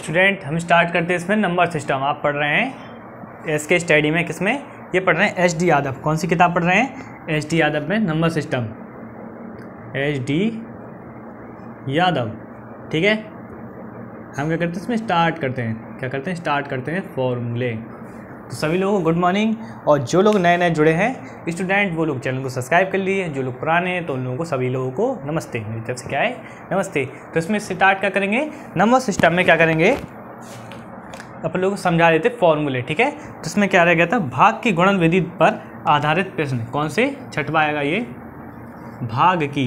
Student हम start करते हैं इसमें नंबर सिस्टम। आप पढ़ रहे हैं एसके स्टडी में, किसमें ये पढ़ रहे हैं? एच.डी. यादव। कौन सी किताब पढ़ रहे हैं? एच.डी. यादव में नंबर सिस्टम, एच.डी. यादव। ठीक है, हम क्या करते हैं इसमें स्टार्ट करते हैं, क्या करते हैं स्टार्ट करते हैं फॉर्मूले। तो सभी लोगों को गुड मॉर्निंग, और जो लोग नए नए जुड़े हैं स्टूडेंट वो लोग चैनल को सब्सक्राइब कर लिए, जो लोग पुराने हैं तो उन लोगों को सभी लोगों को नमस्ते, मेरी तरफ से क्या है नमस्ते। तो इसमें स्टार्ट क्या करेंगे? नंबर सिस्टम में क्या करेंगे अपन लोग समझा देते फॉर्मूले। ठीक है, तो इसमें क्या रह गया था? भाग की गुणन विधि पर आधारित प्रश्न। कौन से? छठवा आएगा ये, भाग की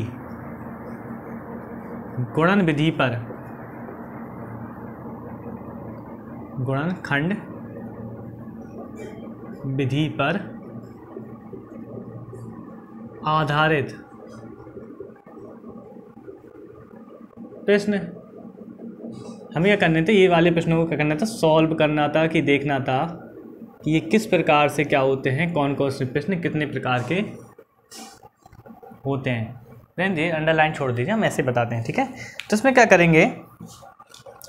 गुणन विधि पर, गुणनखंड विधि पर आधारित प्रश्न। हमें क्या करने थे? ये वाले प्रश्नों को क्या करना था? सॉल्व करना था, कि देखना था कि ये किस प्रकार से क्या होते हैं, कौन कौन से प्रश्न कितने प्रकार के होते हैं। देन अंडरलाइन छोड़ दीजिए, हम ऐसे बताते हैं। ठीक है, तो इसमें क्या करेंगे?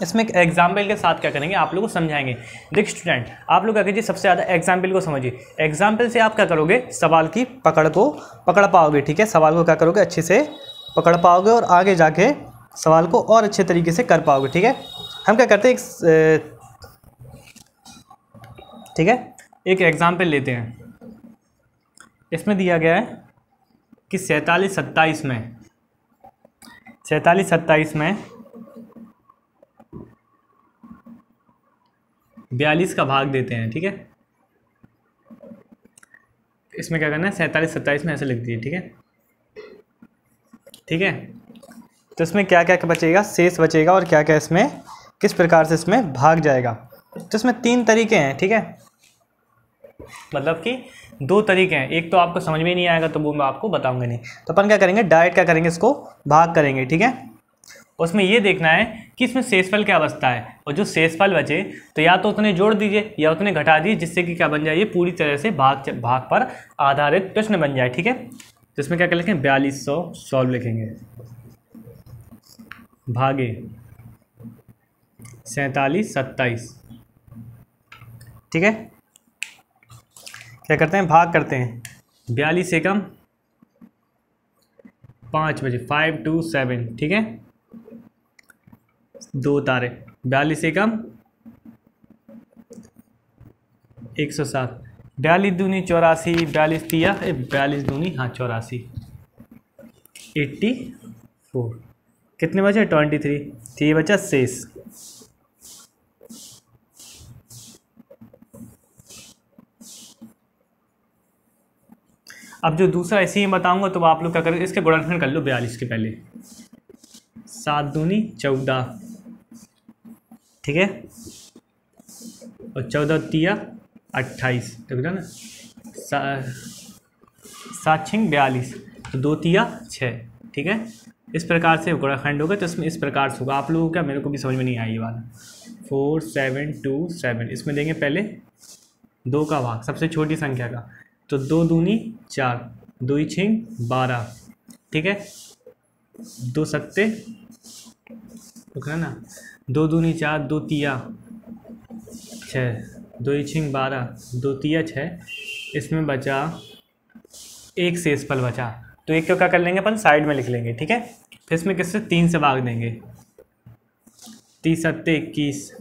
इसमें एक एग्जाम्पल के साथ क्या करेंगे आप लोगों को समझाएंगे। देख स्टूडेंट, आप लोग क्या कीजिए, सबसे ज़्यादा एग्जाम्पल को समझिए। एग्जाम्पल से आप क्या करोगे? सवाल की पकड़ को पकड़ पाओगे। ठीक है, सवाल को क्या करोगे? अच्छे से पकड़ पाओगे और आगे जाके सवाल को और अच्छे तरीके से कर पाओगे। ठीक है, हम क्या करते हैं ठीक है, एक एग्जाम्पल लेते हैं। इसमें दिया गया है कि 47-27 में 42 का भाग देते हैं। ठीक है, इसमें क्या करना है? 47-27 में ऐसे लिख दीजिए। ठीक है, ठीक है, तो इसमें क्या क्या बचेगा? शेष बचेगा, और क्या क्या इसमें किस प्रकार से इसमें भाग जाएगा। तो इसमें 3 तरीके हैं। ठीक है, मतलब कि 2 तरीके हैं। एक तो आपको समझ में नहीं आएगा तो वो मैं आपको बताऊंगा नहीं। तो अपन क्या करेंगे? डायरेक्ट क्या करेंगे? इसको भाग करेंगे। ठीक है, उसमें ये देखना है कि इसमें शेषफल क्या बचता है, और जो शेषफल बचे तो या तो उतने जोड़ दीजिए या उतने घटा दीजिए, जिससे कि क्या बन जाए? ये पूरी तरह से भाग पर आधारित प्रश्न बन जाए। ठीक है, तो इसमें क्या कर लिखेंगे? 4200 सॉल्व लिखेंगे, भागे 47-27। ठीक है, क्या करते हैं? भाग करते हैं। 42 एकम 5 बजे, 5 2 7। ठीक है, 2 तारे, 42 एकम 107, 42 दूनी 84, 42 तिया 42 दूनी 84, 84। कितने बचे? 23। ये बचा शेष। अब जो दूसरा ऐसे ही बताऊंगा तो आप लोग क्या करेंगे? इसके गुणनखंड कर लो 42 के पहले। 7 दूनी 14। ठीक है, और 14 तिया 28, देख रहे ना, 7 6 42, तो 2 तिया 6। ठीक है, इस प्रकार से गुणनखंड होगा। तो इसमें इस प्रकार से होगा। आप लोगों को क्या, मेरे को भी समझ में नहीं आई ये वाला। 4 7 2 7, इसमें देंगे पहले 2 का भाग सबसे छोटी संख्या का, तो 2 दूनी 4, 2 6 12। ठीक है, 2 सत्ते, देख रहे ना, 2 दूनी 4, 2 तिया 6, 2 6 12, 2 तिया 6। इसमें बचा एक शेषफल बचा, तो एक को क्या कर लेंगे अपन? साइड में लिख लेंगे। ठीक है, फिर इसमें किससे? 3 से भाग देंगे। 30 सत्ते 21,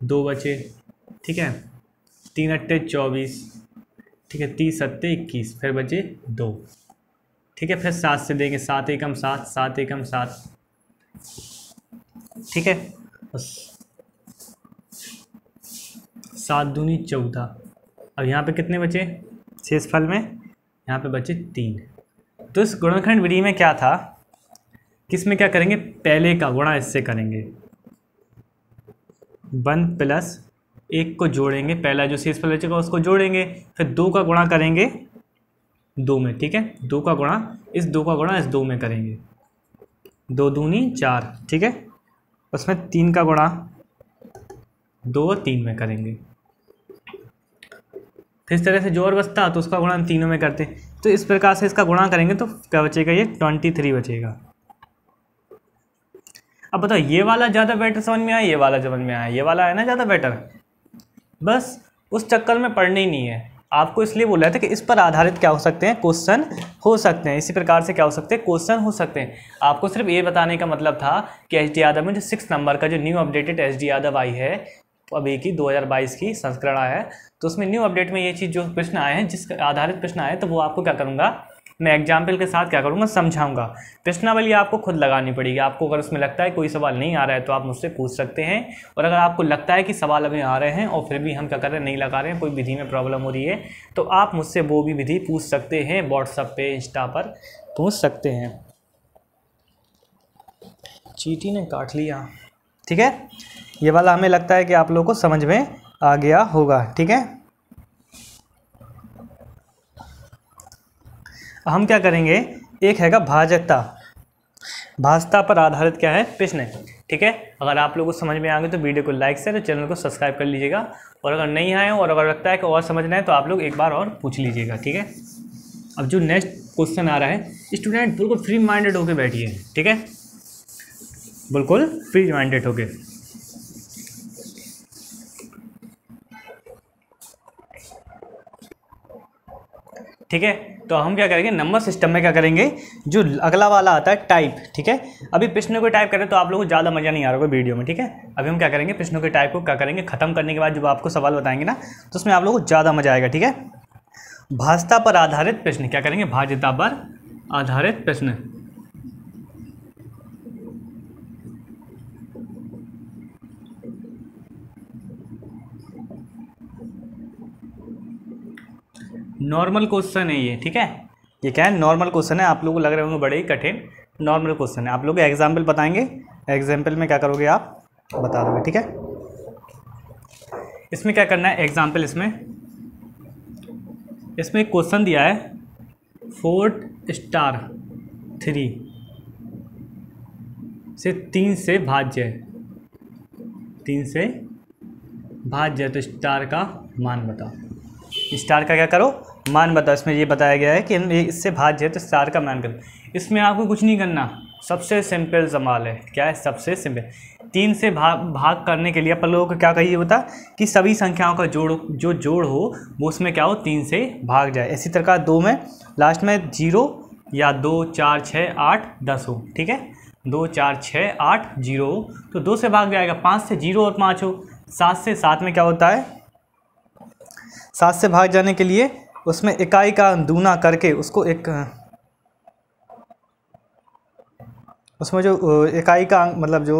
2 बचे। ठीक है, 3 अट्टे 24। ठीक है, 30 सत्ते 21, फिर बचे 2। ठीक है, फिर 7 से देंगे, 7 एकम 7, 7 एकम 7। ठीक है, 7 दूनी 14। अब यहाँ पे कितने बचे शेषफल में? यहाँ पे बचे 3। तो इस गुणनखंड विधि में क्या था? किसमें क्या करेंगे? पहले का गुणा इससे करेंगे, 1 प्लस 1 को जोड़ेंगे, पहला जो शेषफल बचेगा उसको जोड़ेंगे, फिर 2 का गुणा करेंगे 2 में। ठीक है, 2 का गुणा इस 2 का गुणा इस 2 में करेंगे, 2 दूनी 4। ठीक है, उसमें 3 का गुणा 2 और 3 में करेंगे। फिर इस तरह से जो और बचता तो उसका गुणा हम तीनों में करते। तो इस प्रकार से इसका गुणा करेंगे तो क्या बचेगा? ये 23 बचेगा। अब बताओ ये वाला ज़्यादा बेटर समझ में आया, ये वाला समझ में आया, ये वाला है ना ज़्यादा बेटर। बस उस चक्कर में पढ़नी नहीं है आपको, इसलिए बोला था कि इस पर आधारित क्या हो सकते हैं, क्वेश्चन हो सकते हैं। इसी प्रकार से क्या हो सकते हैं, क्वेश्चन हो सकते हैं। आपको सिर्फ ये बताने का मतलब था कि एच डी यादव में जो 6 नंबर का जो new updated H D Yadav आई है अभी की 2022 की संस्करण आया है, तो उसमें न्यू अपडेट में ये चीज़ जो प्रश्न आए हैं, जिस आधारित प्रश्न आए, तो वो आपको क्या करूँगा, मैं एग्जाम्पल के साथ क्या करूँगा, समझाऊंगा। प्रश्नावली आपको खुद लगानी पड़ेगी। आपको अगर उसमें लगता है कोई सवाल नहीं आ रहा है तो आप मुझसे पूछ सकते हैं, और अगर आपको लगता है कि सवाल अभी आ रहे हैं और फिर भी हम क्या कर रहे हैं, नहीं लगा रहे हैं, कोई विधि में प्रॉब्लम हो रही है, तो आप मुझसे वो भी विधि पूछ सकते हैं, व्हाट्सएप पे, इंस्टा पर पूछ सकते हैं। चींटी ने काट लिया, ठीक है। ये वाला हमें लगता है कि आप लोगों को समझ में आ गया होगा, ठीक है। हम क्या करेंगे, एक हैगा भाजकता, भाजता पर आधारित क्या है, प्रश्न, ठीक है। अगर आप लोगों को समझ में आ गए तो वीडियो को लाइक शेयर और चैनल को सब्सक्राइब कर लीजिएगा, और अगर नहीं आए और अगर लगता है कि और समझना है तो आप लोग एक बार और पूछ लीजिएगा, ठीक है। अब जो नेक्स्ट क्वेश्चन आ रहा है, स्टूडेंट बिल्कुल फ्री माइंडेड होकर बैठिए, ठीक है, बिल्कुल फ्री माइंडेड होके। ठीक है, तो हम क्या करेंगे, नंबर सिस्टम में क्या करेंगे, जो अगला वाला आता है टाइप, ठीक है। अभी प्रश्नों को टाइप करें तो आप लोगों को ज़्यादा मज़ा नहीं आ रहा होगा वीडियो में, ठीक है। अभी हम क्या करेंगे, प्रश्नों के टाइप को क्या करेंगे, खत्म करने के बाद जब आपको सवाल बताएंगे ना, तो उसमें आप लोगों को ज़्यादा मज़ा आएगा, ठीक है। भाजता पर आधारित प्रश्न, क्या करेंगे, भाजता पर आधारित प्रश्न। नॉर्मल क्वेश्चन है ये, ठीक है। ये क्या है, नॉर्मल क्वेश्चन है। आप लोगों को लग रहे होंगे बड़े ही कठिन, नॉर्मल क्वेश्चन है। आप लोग एग्जाम्पल बताएंगे, एग्जाम्पल में क्या करोगे, आप बता दोगे, ठीक है। इसमें क्या करना है, एग्जाम्पल इसमें एक क्वेश्चन दिया है, 4 स्टार 3 से 3 से भाज्य, 3 से भाज्य, तो स्टार का मान बताओ। स्टार का क्या करो, मान बताओ। इसमें ये बताया गया है कि इससे भाज्य है तो स्टार का मान करो। इसमें आपको कुछ नहीं करना, सबसे सिंपल सवाल है। क्या है, सबसे सिंपल। 3 से भाग करने के लिए अपन लोगों को क्या कहिए होता कि सभी संख्याओं का जोड़ हो वो उसमें क्या हो, 3 से भाग जाए। इसी तरह 2 में लास्ट में 0 या 2 4 6 8 10 हो, ठीक है। 2 4 6 8 0 हो तो 2 से भाग जाएगा। 5 से 0 और 5 हो। 7 से 7 में क्या होता है, 7 से भाग जाने के लिए उसमें इकाई का दूना करके उसको एक, उसमें जो इकाई का मतलब जो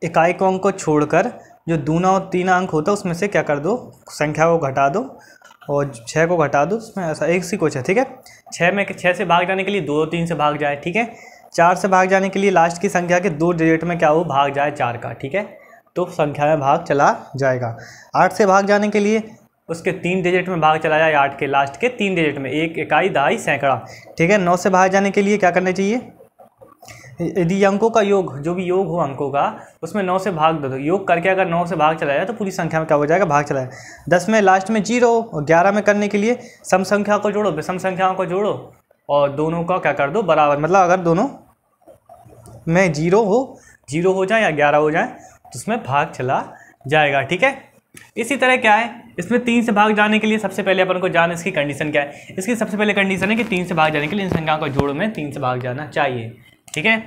इकाई के अंक को छोड़कर जो दूना और तीना अंक होता है उसमें से क्या कर दो, संख्या को घटा दो और 6 को घटा दो। उसमें ऐसा एक सी कुछ है, ठीक है। 6 से भाग जाने के लिए 2 और 3 से भाग जाए, ठीक है। 4 से भाग जाने के लिए लास्ट की संख्या के 2 डिजिट में क्या हो, भाग जाए 4 का, ठीक है, तो संख्या में भाग चला जाएगा। 8 से भाग जाने के लिए उसके 3 डिजिट में भाग चला जाए, 8 के लास्ट के 3 डिजिट में, 1 इकाई दहाई सैकड़ा, ठीक है। 9 से भाग जाने के लिए क्या करना चाहिए, यदि अंकों का योग, जो भी योग हो अंकों का, उसमें 9 से भाग दो, योग करके अगर 9 से भाग चला जाए तो पूरी संख्या में क्या हो जाएगा, भाग चला जाए। 10 में लास्ट में 0 और 11 में करने के लिए सम संख्या को जोड़ो, विषम संख्याओं को जोड़ो और दोनों का क्या कर दो, बराबर। मतलब अगर दोनों में 0 हो जाए या 11 हो जाए तो उसमें भाग चला जाएगा, ठीक है। इसी तरह क्या है, इसमें 3 से भाग जाने के लिए सबसे पहले अपन को जान इसकी कंडीशन क्या है। इसकी सबसे पहले कंडीशन है कि 3 से भाग जाने के लिए इन संख्याओं का जोड़ में 3 से भाग जाना चाहिए, ठीक है।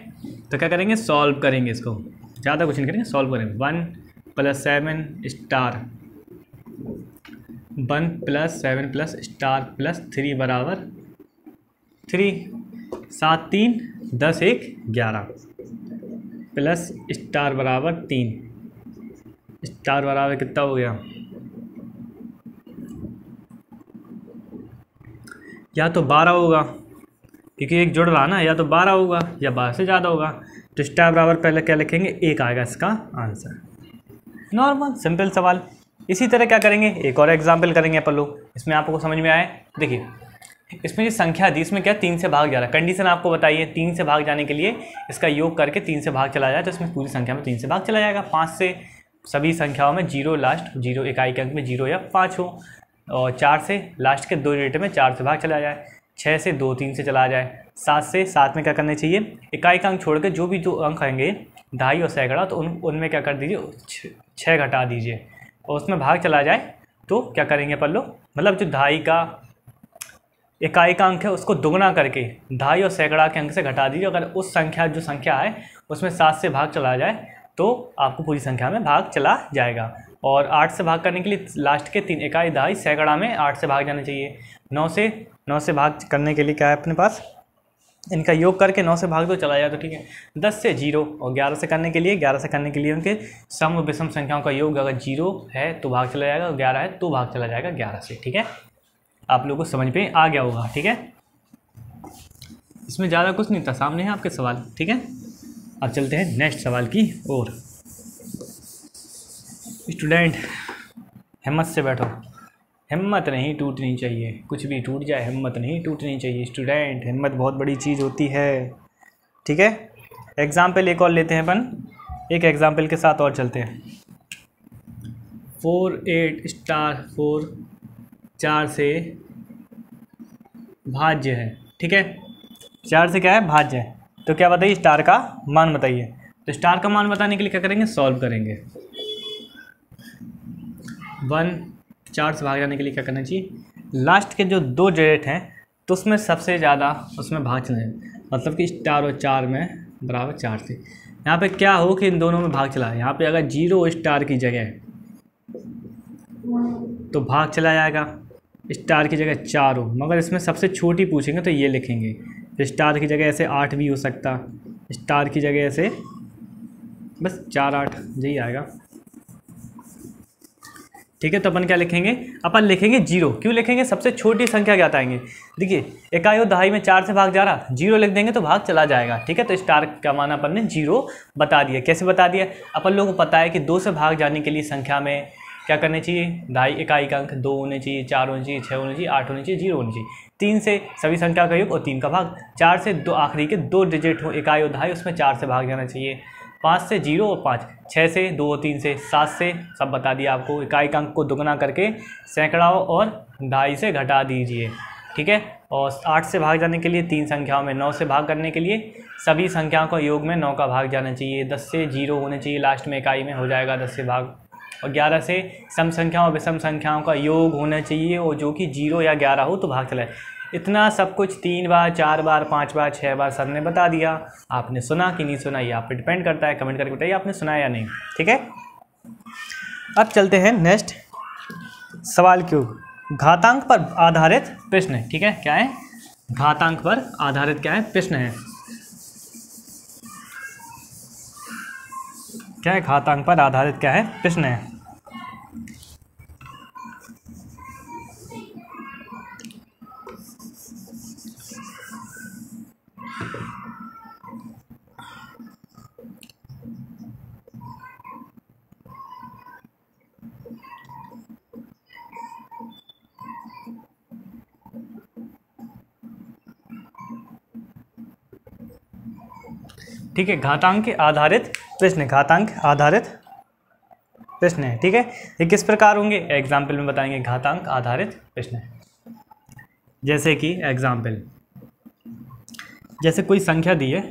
तो क्या करेंगे, सॉल्व करेंगे इसको, ज़्यादा कुछ नहीं करेंगे, सॉल्व करेंगे। 1 + 7 स्टार 1 + 7 + स्टार + 3 बराबर 3, 7 3 10 1 11 प्लस स्टार बराबर 3, स्टार बराबर कितना हो गया, या तो 12 होगा क्योंकि एक जुड़ रहा ना, या तो 12 होगा या 12 से ज़्यादा होगा। तो स्टार बराबर पहले क्या लिखेंगे, 1 आएगा इसका आंसर। नॉर्मल सिंपल सवाल। इसी तरह क्या करेंगे, एक और एग्जाम्पल करेंगे अपन लोग, इसमें आपको समझ में आए। देखिए इसमें जो संख्या दी, इसमें क्या 3 से भाग जा रहा है। कंडीशन आपको बताइए, 3 से भाग जाने के लिए इसका योग करके 3 से भाग चला जाए तो इसमें पूरी संख्या में 3 से भाग चला जाएगा। 5 से सभी संख्याओं में 0 लास्ट, 0 इकाई के अंक में 0 या 5 हो, और 4 से लास्ट के 2 डिजिट में 4 से भाग चला जाए। 6 से 2 3 से चला जाए, 7 से 7 में क्या करना चाहिए, इकाई का अंक छोड़ के जो भी जो अंक आएंगे दहाई और सैकड़ा, तो उनमें क्या कर दीजिए 6 घटा दीजिए, और उसमें भाग चला जाए तो क्या करेंगे अपन लोग, मतलब जो दहाई का इकाई का अंक है उसको दुगना करके दहाई और सैकड़ा के अंक से घटा दीजिए। अगर उस संख्या जो संख्या है उसमें 7 से भाग चला जाए तो आपको पूरी संख्या में भाग चला जाएगा। और 8 से भाग करने के लिए लास्ट के 3 इकाई दहाई सैकड़ा में 8 से भाग जाना चाहिए। 9 से भाग करने के लिए क्या है अपने पास, इनका योग करके 9 से भाग दो, चला जाए तो ठीक है। 10 से 0 और 11 से करने के लिए उनके सम और विषम संख्याओं का योग अगर 0 है तो भाग चला जाएगा, और 11 है तो भाग चला जाएगा 11 से। ठीक है, आप लोगों को समझ में आ गया होगा। ठीक है, इसमें ज़्यादा कुछ नहीं था, सामने है आपके सवाल। ठीक है, अब चलते हैं नेक्स्ट सवाल की ओर। स्टूडेंट हिम्मत से बैठो, हिम्मत नहीं टूटनी चाहिए, कुछ भी टूट जाए हिम्मत नहीं टूटनी चाहिए। स्टूडेंट हिम्मत बहुत बड़ी चीज़ होती है। ठीक है, एग्जाम्पल एक और लेते हैं अपन, एक एग्जाम्पल के साथ और चलते हैं। 4 8 स्टार 4 4 से भाज्य है। ठीक है, 4 से क्या है, भाज्य है। तो क्या बताइए, स्टार का मान बताइए। तो स्टार का मान बताने के लिए क्या करेंगे, सॉल्व करेंगे। 4 से भाग जाने के लिए क्या करना चाहिए, लास्ट के जो 2 डिजिट हैं तो उसमें सबसे ज़्यादा उसमें भाग चले, मतलब कि स्टार और 4 में बराबर 4 से। यहाँ पे क्या हो कि इन दोनों में भाग चला है, यहाँ पे अगर 0 स्टार की जगह तो भाग चला जाएगा, स्टार की जगह 4 हो, मगर इसमें सबसे छोटी पूछेंगे तो ये लिखेंगे। तो स्टार की जगह ऐसे 8 भी हो सकता, स्टार की जगह ऐसे बस 4 8 यही आएगा। ठीक है, तो अपन क्या लिखेंगे, अपन लिखेंगे 0। क्यों लिखेंगे, सबसे छोटी संख्या क्या आएंगे, देखिए इकाई और दहाई में 4 से भाग जा रहा, 0 लिख देंगे तो भाग चला जाएगा। ठीक है, तो स्टार का मान अपन ने 0 बता दिया। कैसे बता दिया, अपन लोगों को पता है कि 2 से भाग जाने के लिए संख्या में क्या करना चाहिए, दहाई इकाई का अंक 2 होने चाहिए, 4 होने चाहिए, 6 होने चाहिए, 8 होने चाहिए, 0 होने चाहिए। 3 से सभी संख्या का योग और 3 का भाग, 4 से 2 आखिरी के 2 डिजिट हो इकाई और दहाई, उसमें 4 से भाग जाना चाहिए। 5 से 0 और 5, 6 से 2 और 3 से 7 से, सब बता दिया आपको। इकाई का अंक को दुगना करके सैकड़ाओं और दहाई से घटा दीजिए। ठीक है, और 8 से भाग जाने के लिए 3 संख्याओं में 9 से भाग करने के लिए सभी संख्याओं का योग में 9 का भाग जाना चाहिए। 10 से 0 होने चाहिए लास्ट में इकाई में, हो जाएगा 10 से भाग। और 11 से सम संख्याओं और विषम संख्याओं का योग होना चाहिए, और जो कि 0 या 11 हो तो भाग चलाए। इतना सब कुछ 3 बार 4 बार 5 बार 6 बार सर ने बता दिया। आपने सुना कि नहीं सुना, ये आप पे डिपेंड करता है। कमेंट करके बताइए आपने सुना या नहीं। ठीक है, अब चलते हैं नेक्स्ट सवाल की ओर। घातांक पर आधारित प्रश्न है। ठीक है, क्या है, घातांक पर आधारित क्या है, प्रश्न है। क्या है, घातांक पर आधारित क्या है, प्रश्न है। ठीक है, घातांक के आधारित प्रश्न, घातांक आधारित प्रश्न है। ठीक है, ये किस प्रकार होंगे, एग्जाम्पल में बताएंगे। घातांक आधारित प्रश्न है, जैसे कि एग्जाम्पल, जैसे कोई संख्या दी है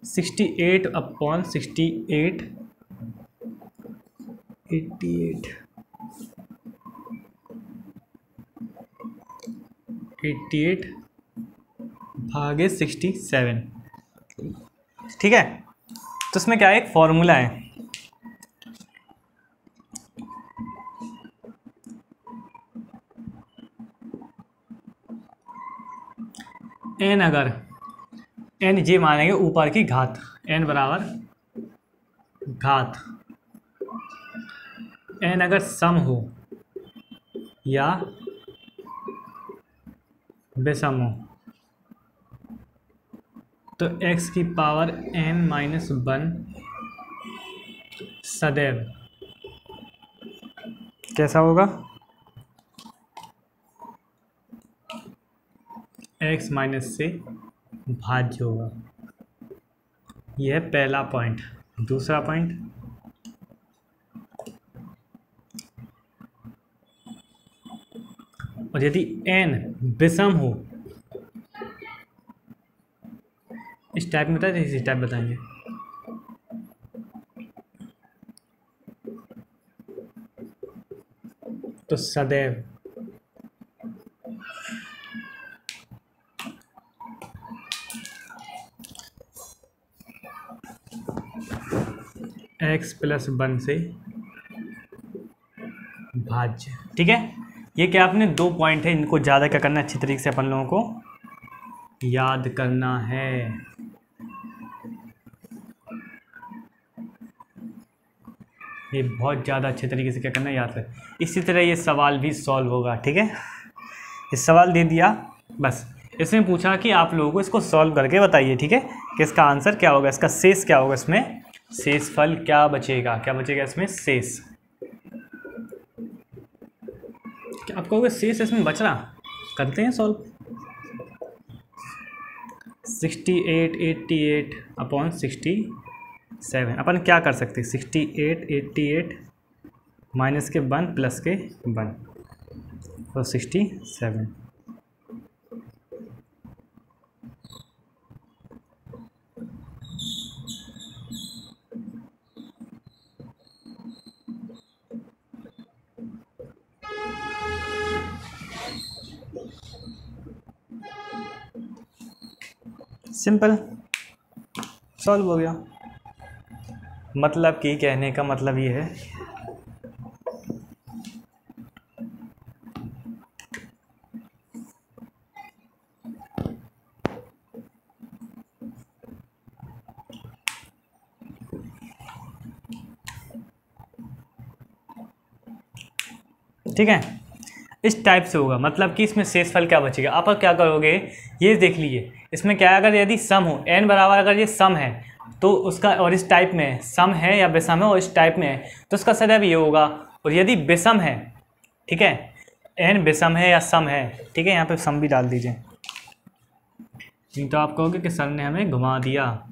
68/68 88 भागे 67। ठीक है, तो इसमें क्या है, एक फॉर्मूला है। n अगर n जे मानेंगे ऊपर की घात, n बराबर घात, n अगर सम हो या विषम हो तो x की पावर n-1 सदैव कैसा होगा, x माइनस से भाज्य होगा। यह है पहला पॉइंट। दूसरा पॉइंट, और यदि n विषम हो इस टाइप में बताए, इसी टाइप बताएंगे। तो सदैव x+1 से भाज्य। ठीक है, ये क्या आपने 2 पॉइंट है, इनको ज़्यादा क्या करना है, अच्छी तरीके से अपन लोगों को याद करना है। ये बहुत ज़्यादा अच्छे तरीके से क्या करना है, याद कर। इसी तरह ये सवाल भी सॉल्व होगा। ठीक है, इस सवाल दे दिया, बस इसमें पूछा कि आप लोगों को इसको सॉल्व करके बताइए। ठीक है, कि इसका आंसर क्या होगा, इसका शेष क्या होगा, इसमें शेषफल क्या बचेगा, क्या बचेगा इसमें शेष। क्या आप कहोगे शेष इसमें बच रहा, करते हैं सॉल्व। 68 88 अपॉन 67 अपन क्या कर सकते हैं, 68 88 माइनस के 1 प्लस के 1 तो 67। सिंपल सॉल्व हो गया। मतलब कि कहने का मतलब ये है ठीक है, इस टाइप से होगा। मतलब कि इसमें शेषफल क्या बचेगा, आप क्या करोगे, ये देख लीजिए इसमें क्या है, अगर यदि सम हो n बराबर, अगर ये सम है तो उसका, और इस टाइप में सम है या बेसम है और इस टाइप में है तो उसका सदैव ये होगा। और यदि बेसम है, ठीक है, n बेसम है या सम है, ठीक है, यहाँ पे सम भी डाल दीजिए, नहीं तो आप कहोगे कि सर ने हमें घुमा दिया।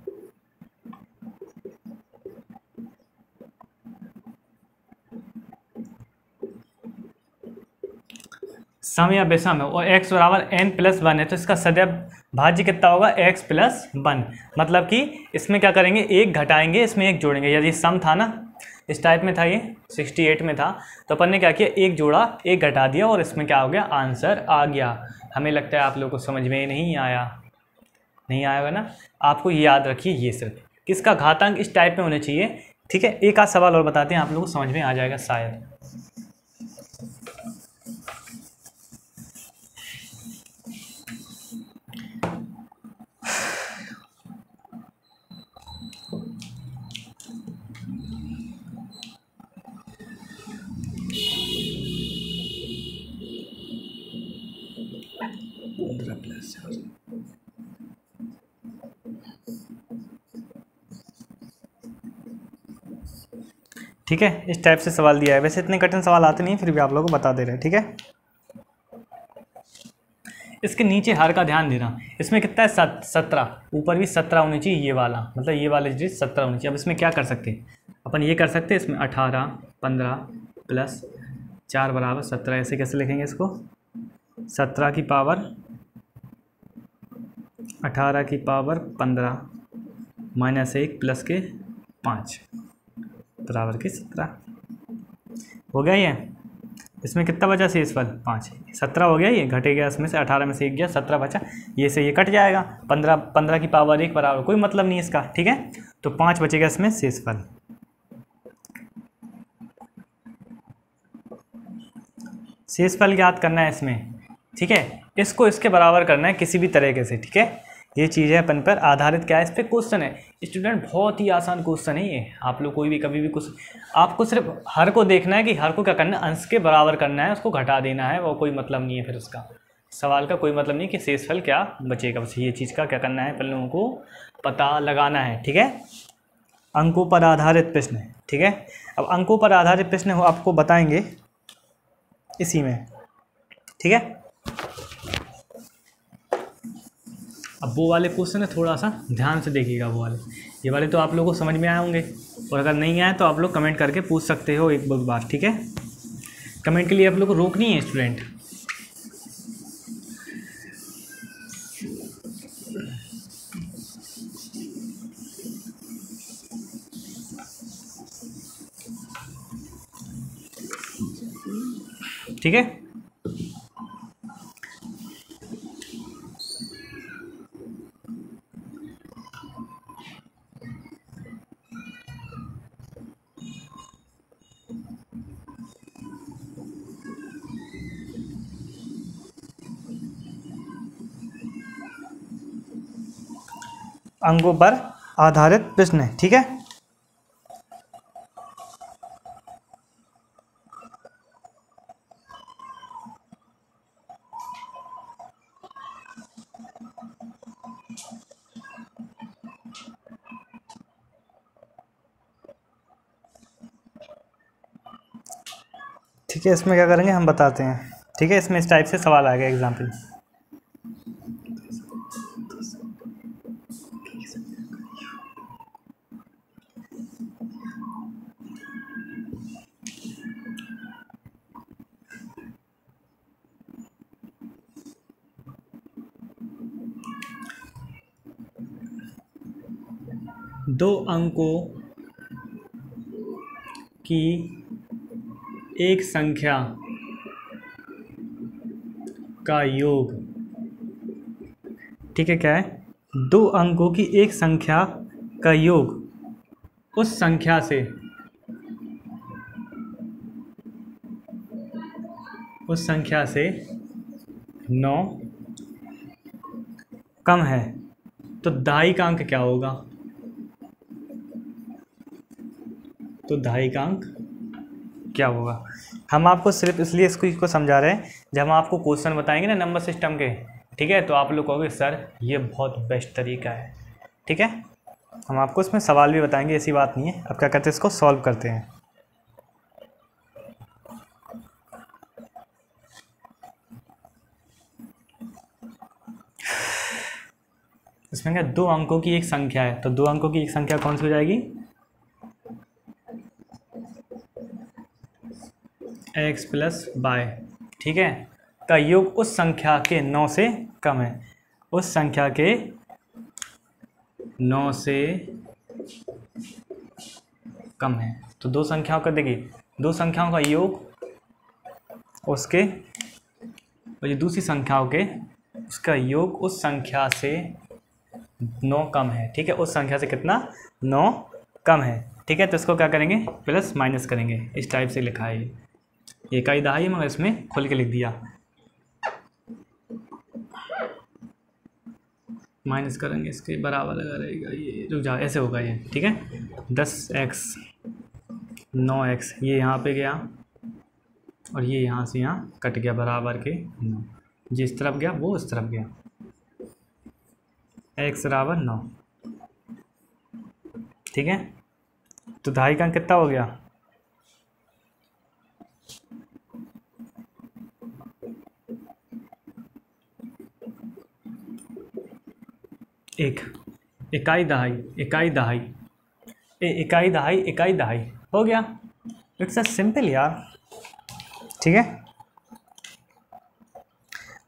सम या बेसम है और x बराबर n+1 है तो इसका सदैव भाज्य कितना होगा, x+1। मतलब कि इसमें क्या करेंगे, एक घटाएंगे, इसमें एक जोड़ेंगे। यदि सम था ना, इस टाइप में था, ये 68 में था, तो अपन ने क्या किया, एक जोड़ा एक घटा दिया और इसमें क्या हो गया, आंसर आ गया। हमें लगता है आप लोगों को समझ में नहीं आया, नहीं आएगा ना। आपको ये याद रखिए, ये सिर्फ किसका घातांक इस टाइप में होने चाहिए। ठीक है, एक आध सवाल और बताते हैं, आप लोगों को समझ में आ जाएगा शायद। ठीक है, इस टाइप से सवाल दिया है। वैसे इतने कठिन सवाल आते नहीं, फिर भी आप लोगों को बता दे रहे हैं। ठीक है, इसके नीचे हर का ध्यान देना, इसमें कितना है, 17, ऊपर भी 17 होनी चाहिए, ये वाला मतलब ये वाला चीज़ 17 होनी चाहिए। अब इसमें क्या कर सकते हैं अपन, ये कर सकते हैं, इसमें 18 15 प्लस 4 बराबर 17। ऐसे कैसे लिखेंगे इसको, 17 की पावर 18 की पावर 15 माइनस 1 प्लस के 5 बराबर के 17 हो गया। ये इसमें कितना बचा शेषफल, 5, 17 हो गया, ये घटे गया, इसमें से 18 में से 1 गया, 17 बचा, ये से ये कट जाएगा, 15 की पावर 1 बराबर, कोई मतलब नहीं इसका। ठीक है, तो 5 बचेगा इसमें शेषफल। शेषफल ज्ञात करना है इसमें। ठीक है, इसको इसके बराबर करना है किसी भी तरीके से। ठीक है, ये चीज़ है अपन पर आधारित, क्या है, इस पर क्वेश्चन है स्टूडेंट, बहुत ही आसान क्वेश्चन है ये। आप लोग कोई भी कभी भी कुछ, आपको सिर्फ हर को देखना है कि हर को क्या करना है, अंश के बराबर करना है, उसको घटा देना है, वो कोई मतलब नहीं है। फिर उसका सवाल का कोई मतलब नहीं कि शेषफल क्या बचेगा, बस ये चीज़ का क्या करना है, अपन लोगों को पता लगाना है। ठीक है, अंकों पर आधारित प्रश्न है। ठीक है, अब अंकों पर आधारित प्रश्न हो आपको बताएंगे इसी में। ठीक है, अब वो वाले क्वेश्चन है, थोड़ा सा ध्यान से देखिएगा वो वाले, ये वाले तो आप लोगों को समझ में आए होंगे, और अगर नहीं आए तो आप लोग कमेंट करके पूछ सकते हो एक बार। ठीक है, कमेंट के लिए आप लोग को रोकनी है स्टूडेंट। ठीक है। अंकों पर आधारित प्रश्न है, ठीक है। ठीक है, इसमें क्या करेंगे हम बताते हैं, ठीक है। इसमें इस टाइप से सवाल आएगा एग्जाम्पल। दो अंकों की एक संख्या का योग, ठीक है। क्या है? दो अंकों की एक संख्या का योग उस संख्या से उस संख्या से 9 कम है, तो दहाई का अंक क्या होगा? तो दहाई का अंक क्या होगा? हम आपको सिर्फ इसलिए इसको समझा रहे हैं, जब हम आपको क्वेश्चन बताएंगे ना नंबर सिस्टम के, ठीक है, तो आप लोग कहोगे सर ये बहुत बेस्ट तरीका है, ठीक है। हम आपको इसमें सवाल भी बताएंगे, ऐसी बात नहीं है। अब क्या करते हैं, इसको सॉल्व करते हैं। इसमें क्या, दो अंकों की एक संख्या है, तो दो अंकों की एक संख्या कौन सी हो जाएगी? x प्लस वाई, ठीक है, का योग उस संख्या के 9 से कम है। उस संख्या के 9 से कम है, तो दो संख्याओं का देखिए, दो संख्याओं का योग उसके, और ये दूसरी संख्याओं के, उसका योग उस संख्या से 9 कम है, ठीक है। उस संख्या से कितना? 9 कम है, ठीक है। तो इसको क्या करेंगे, प्लस माइनस करेंगे, इस टाइप से लिखा है। ये इकाई दहाई मगर इसमें खोल के लिख दिया, माइनस करेंगे इसके बराबर लगा रहेगा, ये रुक जा, ऐसे होगा ये, ठीक है। 10x 9x, ये यहाँ पे गया और ये यहाँ से यहाँ कट गया, बराबर के 9, जिस तरफ गया वो उस तरफ गया, x बराबर 9, ठीक है। तो दहाई का अंक कितना हो गया? एक इकाई दहाई, इकाई दहाई, इकाई दहाई, इकाई दहाई हो गया। इट्स अ सिंपल यार, ठीक है।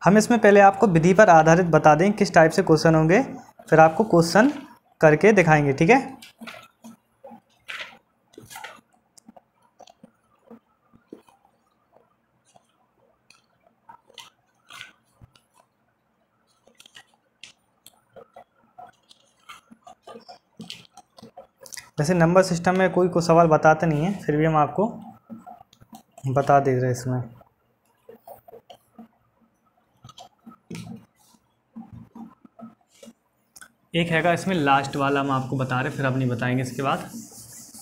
हम इसमें पहले आपको विधि पर आधारित बता दें किस टाइप से क्वेश्चन होंगे, फिर आपको क्वेश्चन करके दिखाएंगे, ठीक है। वैसे नंबर सिस्टम में कोई सवाल बताते नहीं है, फिर भी हम आपको बता दे रहे हैं इसमें। एक हैगा इसमें लास्ट वाला, हम आपको बता रहे, फिर अब नहीं बताएंगे इसके बाद।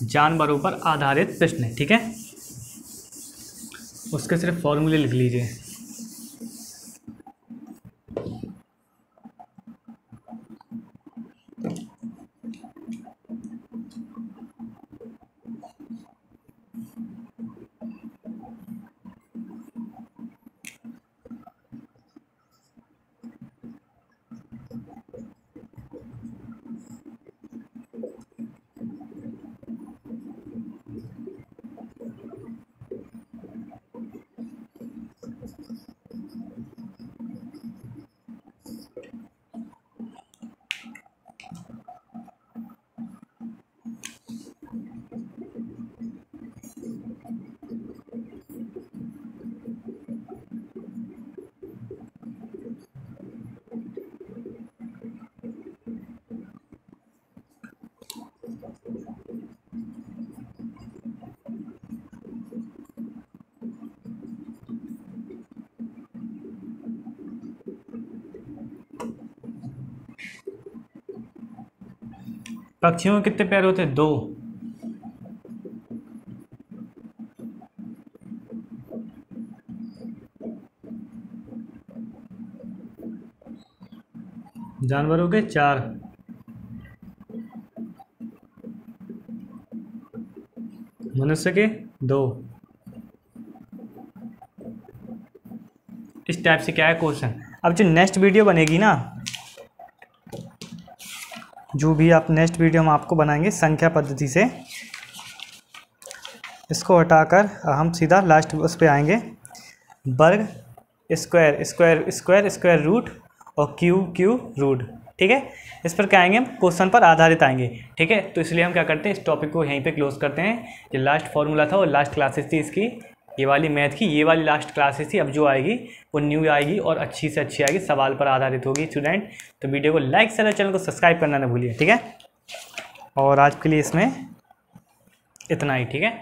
जानवरों पर आधारित प्रश्न है, ठीक है। उसके सिर्फ फॉर्मूले लिख लीजिए। पक्षियों के कितने पैर होते हैं? 2। जानवरों के 4। मनुष्य के 2। इस टाइप से क्या है क्वेश्चन। अब जो नेक्स्ट वीडियो बनेगी ना, जो भी आप नेक्स्ट वीडियो हम आपको बनाएंगे संख्या पद्धति से, इसको हटाकर हम सीधा लास्ट उस पे आएंगे, वर्ग, square square square square root और क्यू रूट। ठीक है, इस पर क्या आएंगे हम, क्वेश्चन पर आधारित आएंगे। ठीक है, तो इसलिए हम क्या करते हैं, इस टॉपिक को यहीं पे क्लोज करते हैं। ये लास्ट फॉर्मूला था और लास्ट क्लासेस थी इसकी, ये वाली मैथ की, ये वाली लास्ट क्लासेस थी। अब जो आएगी वो न्यू आएगी और अच्छी से अच्छी आएगी, सवाल पर आधारित होगी स्टूडेंट। तो वीडियो को लाइक शेयर, चैनल को सब्सक्राइब करना ना भूलिए। ठीक है, और आज के लिए इसमें इतना ही। ठीक है।